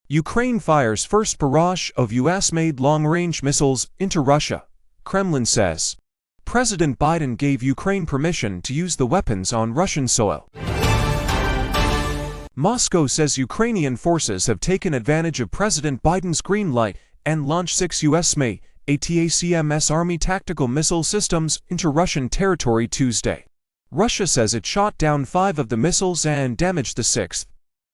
Ukraine fires first barrage of US-made long-range missiles into Russia, Kremlin says. President Biden gave Ukraine permission to use the weapons on Russian soil. Moscow says Ukrainian forces have taken advantage of President Biden's green light and launched 6 US-made ATACMS Army tactical missile systems into Russian territory Tuesday. Russia says it shot down 5 of the missiles and damaged the 6th.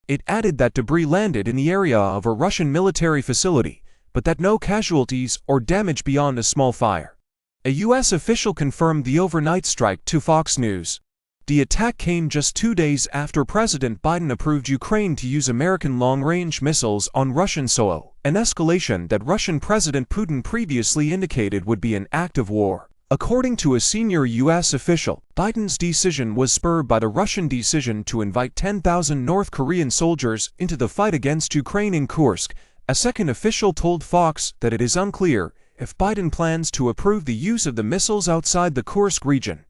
It added that debris landed in the area of a Russian military facility, but that no casualties or damage beyond a small fire. A U.S. official confirmed the overnight strike to Fox News. The attack came just 2 days after President Biden approved Ukraine to use American long-range missiles on Russian soil, an escalation that Russian President Putin previously indicated would be an act of war. According to a senior U.S. official, Biden's decision was spurred by the Russian decision to invite 10,000 North Korean soldiers into the fight against Ukraine in Kursk. A second official told Fox that it is unclear if Biden plans to approve the use of the missiles outside the Kursk region.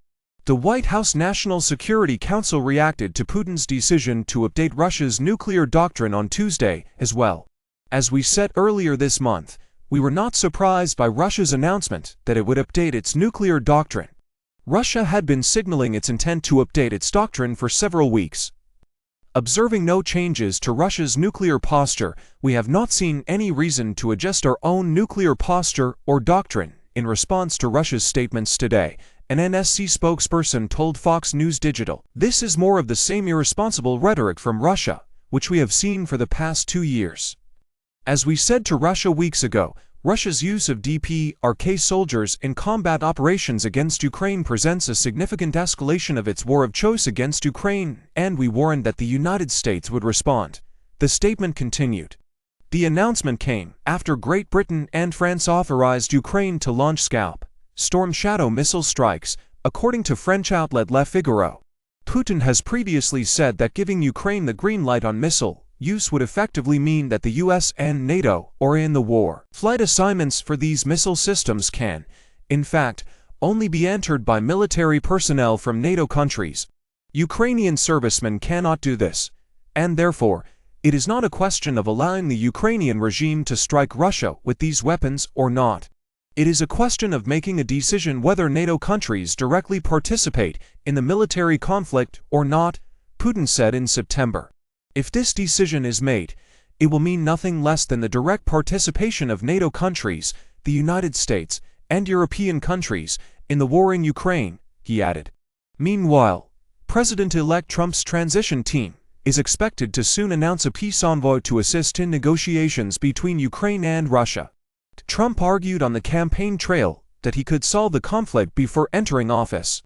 The White House National Security Council reacted to Putin's decision to update Russia's nuclear doctrine on Tuesday as well. As we said earlier this month, we were not surprised by Russia's announcement that it would update its nuclear doctrine. Russia had been signaling its intent to update its doctrine for several weeks. Observing no changes to Russia's nuclear posture, we have not seen any reason to adjust our own nuclear posture or doctrine in response to Russia's statements today, an NSC spokesperson told Fox News Digital. This is more of the same irresponsible rhetoric from Russia, which we have seen for the past 2 years. As we said to Russia weeks ago, Russia's use of DPRK soldiers in combat operations against Ukraine presents a significant escalation of its war of choice against Ukraine, and we warned that the United States would respond. The statement continued. The announcement came after Great Britain and France authorized Ukraine to launch Scalp, Storm Shadow missile strikes, according to French outlet Le Figaro. Putin has previously said that giving Ukraine the green light on missile use would effectively mean that the US and NATO are in the war. Flight assignments for these missile systems can, in fact, only be entered by military personnel from NATO countries. Ukrainian servicemen cannot do this, and therefore, it is not a question of allowing the Ukrainian regime to strike Russia with these weapons or not. It is a question of making a decision whether NATO countries directly participate in the military conflict or not, Putin said in September. If this decision is made, it will mean nothing less than the direct participation of NATO countries, the United States, and European countries in the war in Ukraine, he added. Meanwhile, President-elect Trump's transition team is expected to soon announce a peace envoy to assist in negotiations between Ukraine and Russia. Trump argued on the campaign trail that he could solve the conflict before entering office.